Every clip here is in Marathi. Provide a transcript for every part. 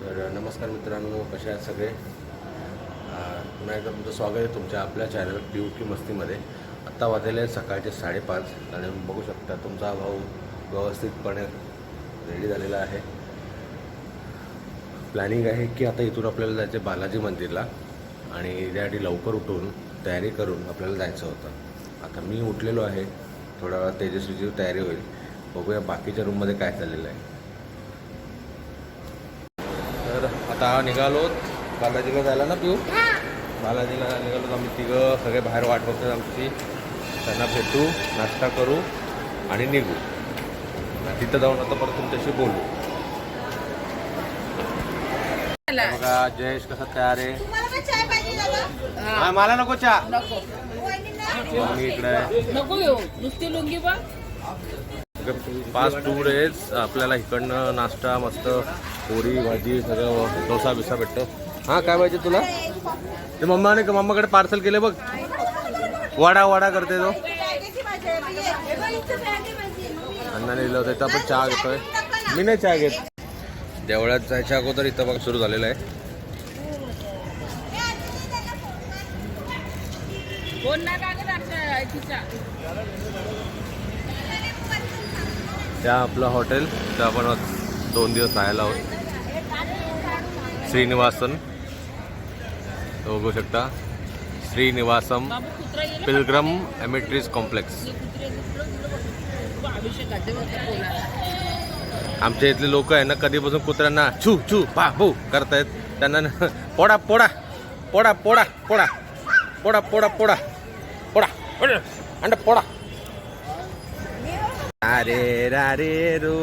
तर नमस्कार मित्रांनो, कसे आहेत सगळे? पुन्हा एकदा तुमचं स्वागत आहे तुमच्या आपल्या चॅनल पिऊ की मस्तीमध्ये. आत्ता वाजले सकाळचे 5:30 आणि बघू शकता तुमचा भाऊ व्यवस्थितपणे रेडी झालेला आहे. प्लॅनिंग आहे की आता इथून आपल्याला जायचं आहे बालाजी मंदिरला आणि त्यासाठी लवकर उठून तयारी करून आपल्याला जायचं होतं. आता मी उठलेलो आहे, थोड्या वेळा तेजस्वीची तयारी होईल. बघूया बाकीच्या रूममध्ये काय चाललेलं आहे. तर आता निघालो बालाजीला जायला ना पिऊ. बालाजीला निघालो आम्ही तिघं सगळे बाहेर वाट बघतो आमची. त्यांना भेटू, नाश्ता करू आणि निघू. तिथं जाऊन आता परत तुमच्याशी बोलू. बघा जयेश कसा तयार आहे. मला नको चहा. मी इकडे नुसती लुंगी बघ. फास्ट फूड आहेच आपल्याला इकडनं. नाश्ता मस्त, पोरी भाजी सगळं, डोसा बिसा भेटतो. हां काय पाहिजे तुला? ते मम्माकडे पार्सल केले बघ. वडा करते तो. अण्णाने दिलं होतं. इथं आपण चहा घेतोय. मी नाही चहा घेत. देवळात जायच्या अगोदर इथं बघ सुरू झालेलं आहे. त्या आपलं हॉटेल तर आपण 2 दिवस राहायला आहोत. श्रीनिवासन बघू शकता. Srinivasam pilgrim amenities complex. आमच्या इथले लोक आहे ना, कधीपासून कुत्र्यांना छू छू पा भू करतायत. त्यांना पोडा पोडा पोडा पोडा पोडा पोडा पोडा पोडा पोडा अंड पोडा. अरे रे रो.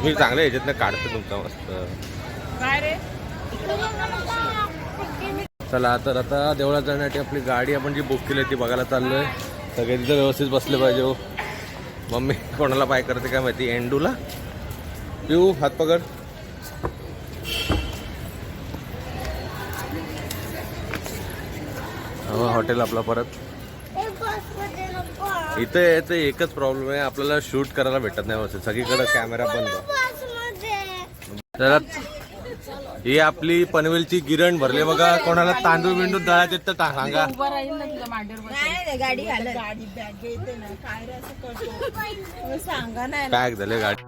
मी चांगल्या ह्याच्यातनं काढतो तुमचा मस्त. चला तर आता देवळात जाण्यासाठी आपली गाडी आपण जी बुक केली ती बघायला चाललोय. सगळे तिथं व्यवस्थित बसले पाहिजे. हो मम्मी कोणाला पाय करते काय माहिती. एंडूला पिऊ हात पकड. हॉटेल आपला परत इथं यायचं एकच प्रॉब्लेम आहे, आपल्याला शूट करायला भेटत नाही व्यवस्थित. सगळीकडे कॅमेरा बंद. तर ही आपली पनवेलची गिरण भरली बघा. कोणाला तांदूळ बिंदूळ दळायचे तर सांगा. पॅक झाले गाडी.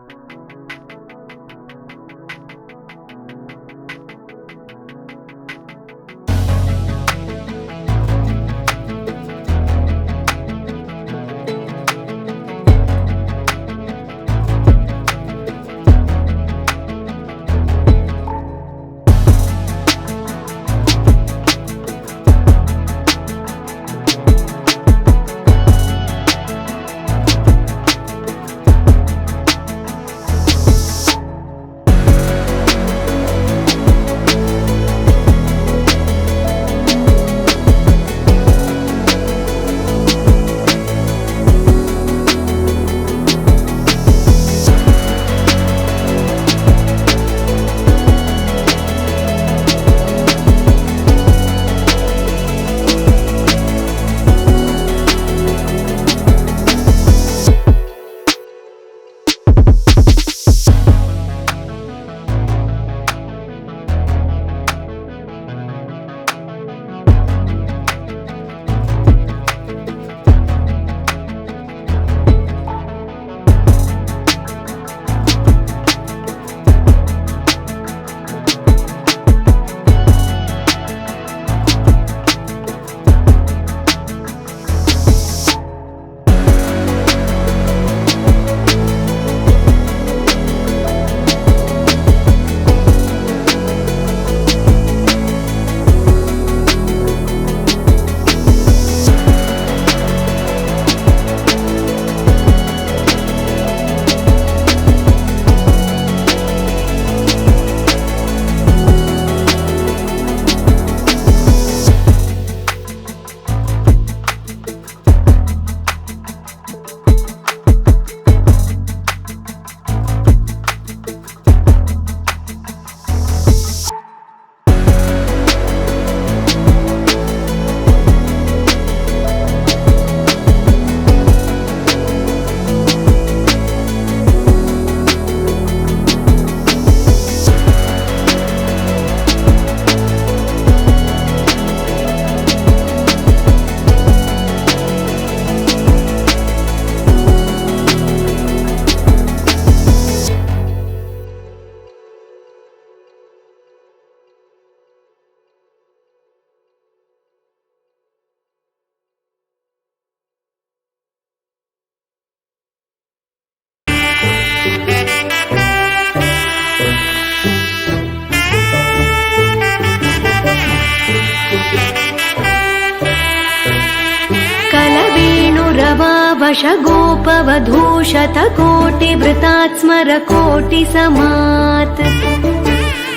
वश गोपवधूशतकोटिवृतात् स्मरकोटिसमात्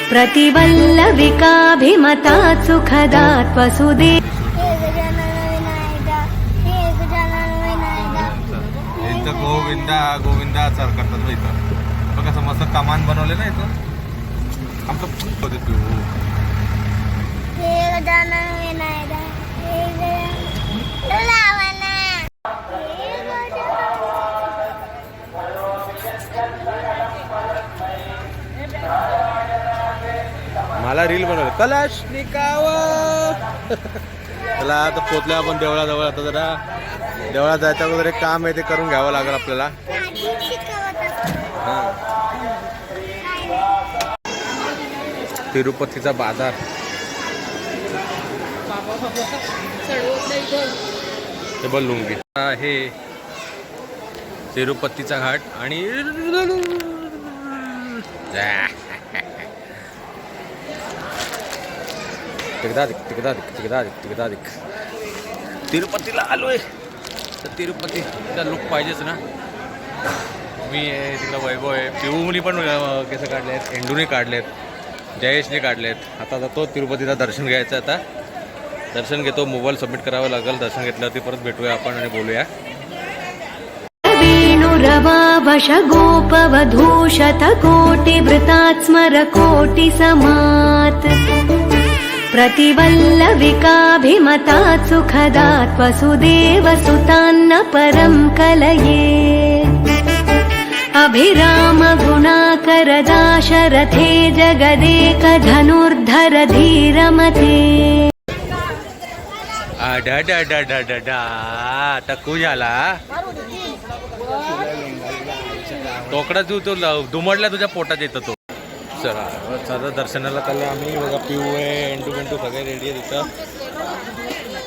प्रतिवल्लविकाभिमतात् सुखदात् वसुदेव इथं गोविंदा गोविंदा सर करतात इथं बघ कसं मस्त कमान बनवले ना इथं आमचं होते तू मला रील बनवलं कलश निकाव चला आता पोचल्या आपण देवळाजवळ आता जरा देवळात जायचं अगोदर एक काम आहे ते करून घ्यावं लागेल आपल्याला तिरुपतीचा बाजार ते बलुंगी हे तिरुपतीचा घाट आणि तिरुपतीला आलोय तर तिरुपतीचा लुक पाहिजेच ना मी तिकडं वैभव आहे पिऊनी पण केस काढलेत एंडूने काढलेत जयेशने काढलेत आता जातो तिरुपतीला दर्शन घ्यायचं आता दर्शन घेतो मोबाईल सबमिट करावं लागेल दर्शन घेतल्यावरती परत भेटूया आपण आणि बोलूया वश गोपवधूशतकोटिवृतात् स्मरकोटिसमात् प्रतिवल्लविकाभिमतात् सुखदात् वसुदेवसुतान्न परं कलये अभिरामगुणाकरदाशरथे जगदेकधनुर्धर धीरमते टक्कू झाला तोकडा तू तो दुमडला तुझ्या पोटात येतो तो चला चला दर्शनाला चाललं आम्ही बघा पिऊ आहे एंटू बेंटू सगळे रेडी आहे तिथं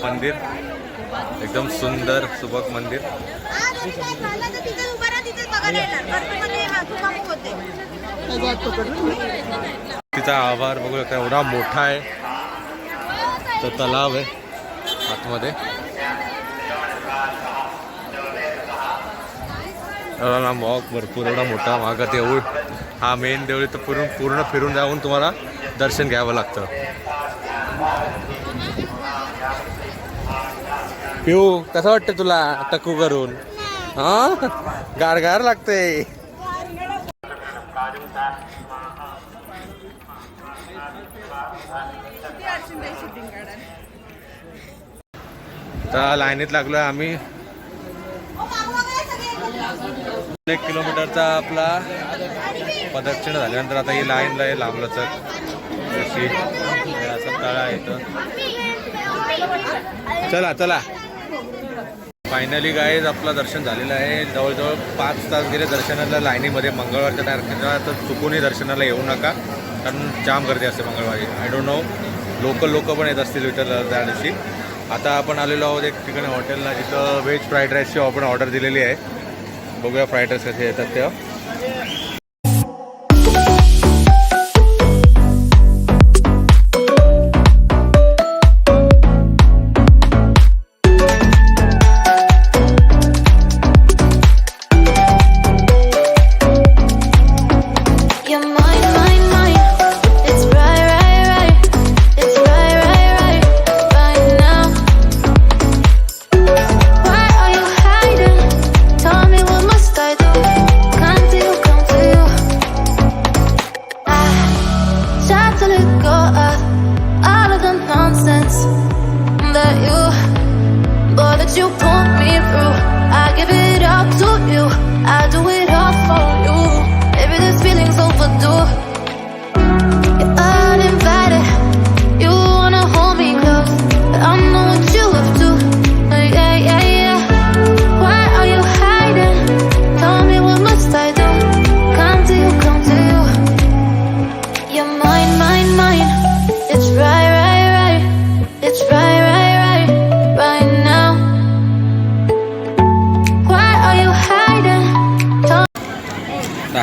मंदिर एकदम सुंदर सुबक मंदिर तिचा आभार बघू शकता एवढा मोठा आहे तो तलाव आहे आतमध्ये एवढा लांब वॉक भरपूर एवढा मोठा मागं देऊळ हा मेन देऊळ तर पूर्ण फिरून जाऊन तुम्हाला दर्शन घ्यावं लागतं पिऊ कसं वाटतं तुला टक्कू करून हा गारगार लागते तर लाईनीत लागलोय आम्ही 1 किलोमीटरचा आपला प्रदक्षिणा झाल्यानंतर आता ही लाईन आहे लांबलचक अशी असं तळा येतं चला चला फायनली गाईज आपलं दर्शन झालेलं आहे जवळजवळ 5 तास गेले दर्शनाला लाईनीमध्ये मंगळवारच्या तारखेला तर चुकूनही दर्शनाला येऊ नका कारण जाम गर्दी असते मंगळवारी आय डोंट नो लोक पण येत असतील विठ्ठल त्या दिवशी आता आपण आलेलो आहोत एक ठिकाणी हॉटेलला जिथं व्हेज फ्राईड राईसची आपण ऑर्डर दिलेली आहे बघूया फ्राईड राईस कसे येतात तेव्हा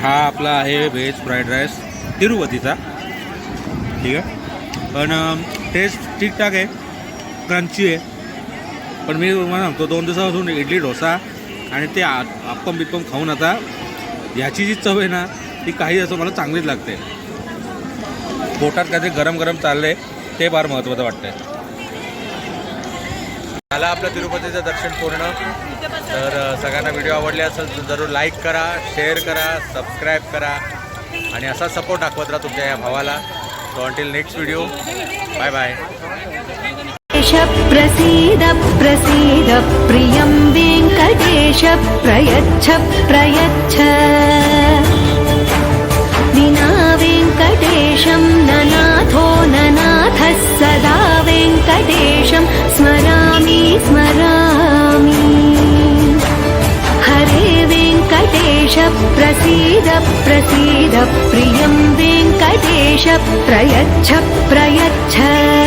हा आपला आहे व्हेज फ्राईड राईस तिरुपतीचा ठीक आहे पण टेस्ट ठीकठाक आहे क्रंची आहे पण मी तुम्हाला सांगतो 2 दिवसापासून इडली डोसा आणि ते अप्पम बिप्पम खाऊन आता ह्याची जी चव आहे ना ती काही असं मला चांगलीच लागते. पोटात काहीतरी गरम गरम चाललंय ते फार महत्त्वाचं वाटतंय. झालं आपलं तिरुपतीचं दर्शन पूर्ण. तर सगळ्यांना व्हिडिओ आवडले असेल तर जरूर लाईक करा, शेअर करा, सबस्क्राईब करा आणि असा सपोर्ट दाखवत राहा तुमच्या या भावाला. So until next video, bye bye. प्रसीद प्रसीद प्रियं वेङ्कटेश प्रयच्छ प्रयच्छ विना वेङ्कटेशं ननाथो ननाथः सदा वेङ्कटेशं स्मरामि स्मरामि. हरे वेङ्कटेश प्रसीद प्रसीद प्रियं वेङ्कटेश प्रयच्छ प्रयच्छ.